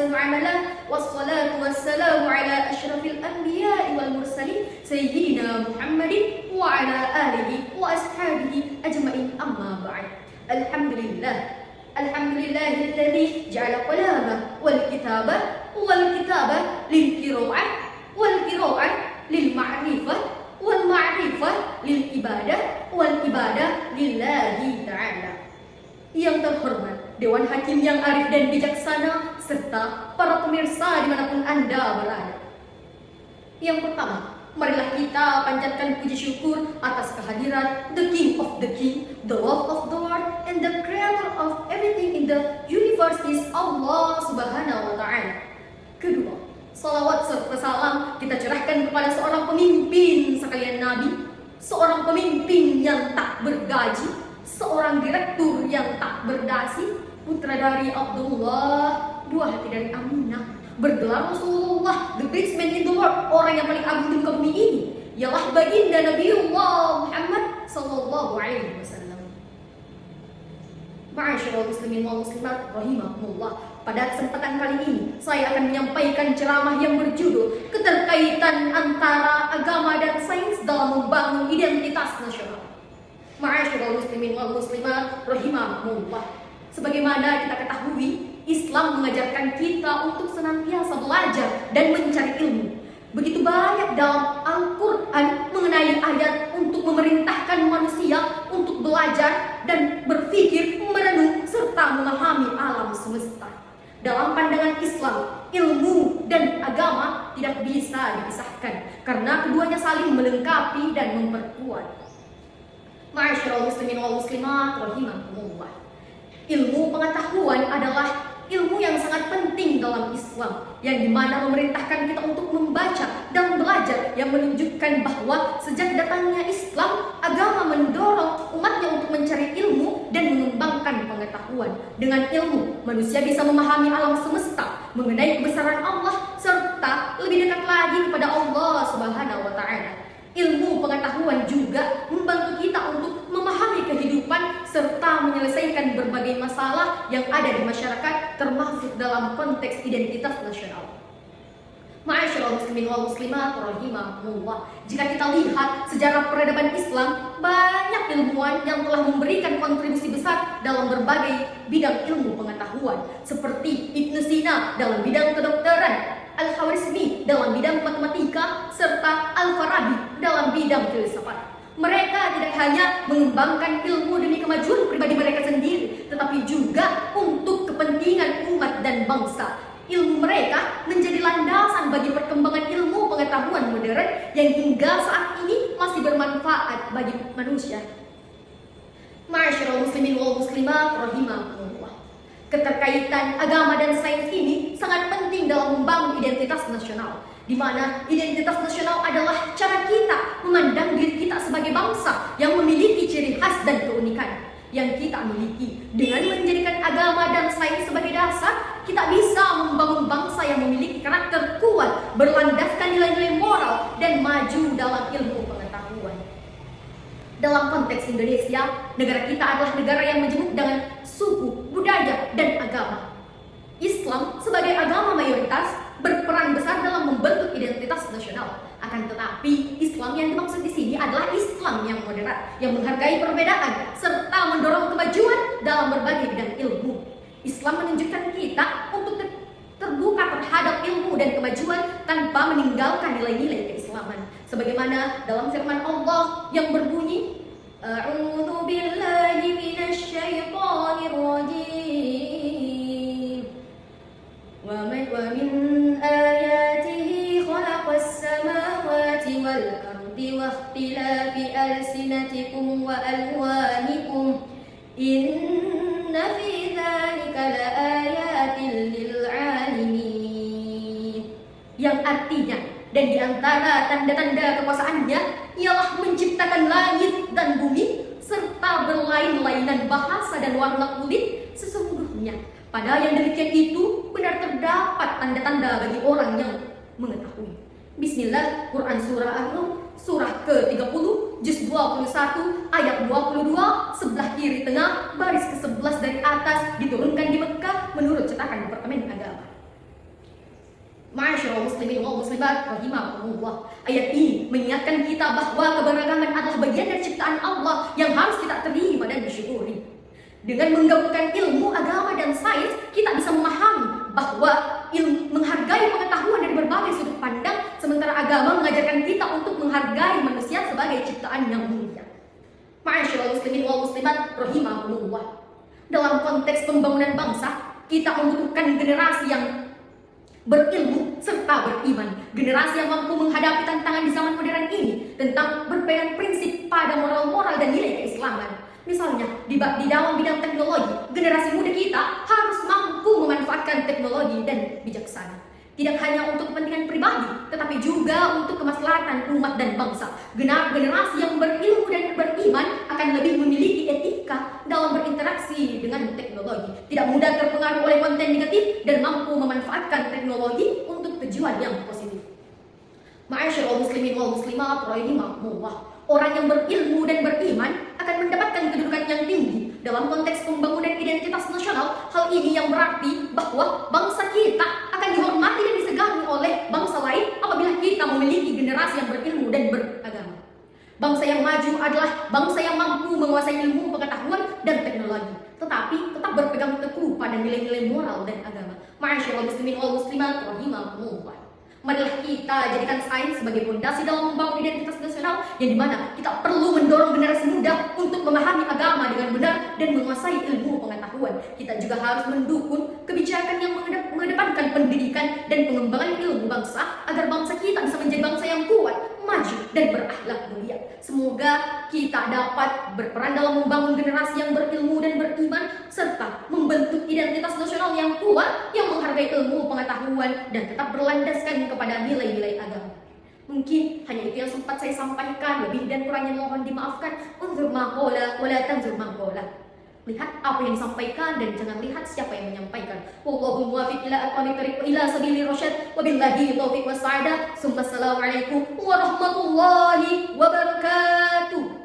وأحسن عملا والصلاة والسلام على أشرف الأنبياء والمرسلين سيدنا محمد وعلى آله وأصحابه أجمعين أما بعد الحمد لله الذي جعل قلامه والكتابة للقراءة والقراءة للمعرفة والمعرفة للإبادة والإبادة لله تعالى. Yang terhormat Dewan Hakim yang arif dan bijaksana serta para pemirsa dimanapun Anda berada. Yang pertama, marilah kita panjatkan puji syukur atas kehadiran the King of the King, the Lord of the Lord, and the Creator of everything in the universe is Allah Subhanahu wa Ta'ala. Kedua, salawat serta salam kita curahkan kepada seorang pemimpin sekalian Nabi, seorang pemimpin yang tak bergaji, seorang direktur yang tak berdasi, putra dari Abdullah, buah hati dari Aminah, bergelar Rasulullah, the best man in the world, orang yang paling agung di muka bumi ini, ialah baginda Nabiullah Muhammad sallallahu alaihi wasallam. Ma'asyiral muslimin wal muslimat rahimakumullah. Pada kesempatan kali ini, saya akan menyampaikan ceramah yang berjudul keterkaitan antara agama dan sains dalam membangun identitas nasional. Ma'asyiral muslimin wal muslimat rahimakumullah. Sebagaimana kita ketahui, Islam mengajarkan kita untuk senantiasa belajar dan mencari ilmu. Begitu banyak dalam Al-Quran mengenai ayat untuk memerintahkan manusia untuk belajar dan berpikir, merenung, serta memahami alam semesta. Dalam pandangan Islam, ilmu dan agama tidak bisa dipisahkan karena keduanya saling melengkapi dan memperkuat. Ma'asyiral muslimin wal muslimat rahimakumullah. Ilmu pengetahuan adalah ilmu yang sangat penting dalam Islam, yang dimana memerintahkan kita untuk membaca dan belajar, yang menunjukkan bahwa sejak datangnya Islam, agama mendorong umatnya untuk mencari ilmu dan mengembangkan pengetahuan. Dengan ilmu, manusia bisa memahami alam semesta, mengenai kebesaran Allah, serta lebih dekat lagi kepada Allah Subhanahu wa Ta'ala. Ilmu pengetahuan juga membantu kita untuk memahami kehidupan serta menyelesaikan berbagai masalah yang ada di masyarakat, termasuk dalam konteks identitas nasional. Ma'asyiral muslimin wal muslimat rahimakumullah. Jika kita lihat sejarah peradaban Islam, banyak ilmuwan yang telah memberikan kontribusi besar dalam berbagai bidang ilmu pengetahuan, seperti Ibnu Sina dalam bidang kedokteran, Al-Khwarizmi dalam bidang matematika, serta Al-Farabi dalam bidang filsafat. Mereka tidak hanya mengembangkan ilmu demi kemajuan pribadi mereka sendiri, tetapi juga untuk kepentingan umat dan bangsa. Ilmu mereka menjadi landasan bagi perkembangan ilmu pengetahuan modern yang hingga saat ini masih bermanfaat bagi manusia. Ma'asyiral muslimin wal muslimat rahimakumullah. Keterkaitan agama dan sains ini sangat penting dalam membangun identitas nasional, di mana identitas nasional adalah cara kita memandang diri kita sebagai bangsa yang memiliki ciri khas dan keunikan yang kita miliki. Dengan menjadikan agama dan sains sebagai dasar, kita bisa membangun bangsa yang memiliki karakter kuat, berlandaskan nilai-nilai moral, dan maju dalam ilmu pengetahuan. Dalam konteks Indonesia, negara kita adalah negara yang majemuk dengan suku, budaya, dan agama. Islam sebagai agama mayoritas berperan besar dalam membentuk identitas nasional. Akan tetapi, Islam yang dimaksud di sini adalah Islam yang moderat, yang menghargai perbedaan serta mendorong kemajuan dalam berbagai bidang ilmu. Islam menunjukkan kita untuk terbuka terhadap ilmu dan kemajuan tanpa meninggalkan nilai-nilai keislaman. Sebagaimana dalam firman Allah yang berbunyi, A'udzu billahi minasy syaithanir rajim. Wa min ayatihi khalaqas samawati wal ardi wa ikhtilafi alsinatikum wa alwanikum. Inna fi dzalika laayatin lil 'alimin. Yang artinya, dan di antara tanda-tanda kekuasaannya ialah menciptakan langit dan bumi serta berlain-lainan bahasa dan warna kulit. Sesungguhnya pada yang demikian itu benar terdapat tanda-tanda bagi orang yang mengetahui. Bismillah, Quran Surah An-Nur, Surah ke-30, Juz 21, ayat 22, sebelah kiri tengah, baris ke-11 dari atas, diturunkan di Mekah menurut cetakan Departemen Agama. muslimin wal muslimat rahimakumullah. Ayat ini mengingatkan kita bahwa keberagaman adalah bagian dari ciptaan Allah yang harus kita terima dan disyukuri. Dengan menggabungkan ilmu, agama, dan sains, kita bisa memahami bahwa menghargai pengetahuan dari berbagai sudut pandang, sementara agama mengajarkan kita untuk menghargai manusia sebagai ciptaan yang mulia. Ma'asyiral muslimin wal muslimat rahimakumullah. Dalam konteks pembangunan bangsa, kita membutuhkan generasi yang berilmu serta beriman. Generasi yang mampu menghadapi tantangan di zaman modern ini tentang berpegang prinsip pada moral-moral dan nilai keislaman. Misalnya, di dalam bidang teknologi, generasi muda kita harus mampu memanfaatkan teknologi dan bijaksana. Tidak hanya untuk kepentingan pribadi, tetapi juga untuk kemaslahatan umat dan bangsa. Generasi yang berilmu dan beriman akan lebih memiliki etika dalam berinteraksi dengan teknologi. Tidak mudah terpengaruh oleh konten negatif dan mampu memanfaatkan teknologi untuk tujuan yang positif. Ma'asyiral muslimin wal muslimat rahimakumullah. Orang yang berilmu dan beriman akan mendapatkan kedudukan yang tinggi dalam konteks pembangunan identitas nasional. Hal ini yang berarti bahwa bangsa kita akan dihormati dan disegani oleh bangsa lain apabila kita memiliki generasi yang berilmu dan beragama. Bangsa yang maju adalah bangsa yang mampu menguasai ilmu, pengetahuan, dan teknologi, tetapi tetap berpegang teguh pada nilai-nilai moral dan agama. Ma'asyiral muslimin wal muslimat rahimakumullah. Marilah kita jadikan sains sebagai fondasi dalam membangun identitas nasional, yang dimana kita perlu mendorong generasi muda untuk memahami agama dengan benar dan menguasai ilmu pengetahuan. Kita juga harus mendukung kebijakan yang mengedepankan pendidikan dan pengembangan ilmu bangsa agar bangsa kita bisa menjadi bangsa yang kuat, maju, dan berakhlak mulia. Semoga kita dapat berperan dalam membangun generasi yang berilmu dan beriman serta membentuk identitas nasional yang kuat, yang menghargai ilmu pengetahuan dan tetap berlandaskan kepada nilai-nilai agama. Mungkin hanya itu yang sempat saya sampaikan, lebih dan kurangnya mohon dimaafkan. Unzur ma qala wa la tanzur ma qala. Lihat apa yang disampaikan dan jangan lihat siapa yang menyampaikan. Wallahu muwaffiq ila aqwamit thariq ila sabilir rasyad wa billahi taufiq was sa'adah. Assalamualaikum warahmatullahi wabarakatuh.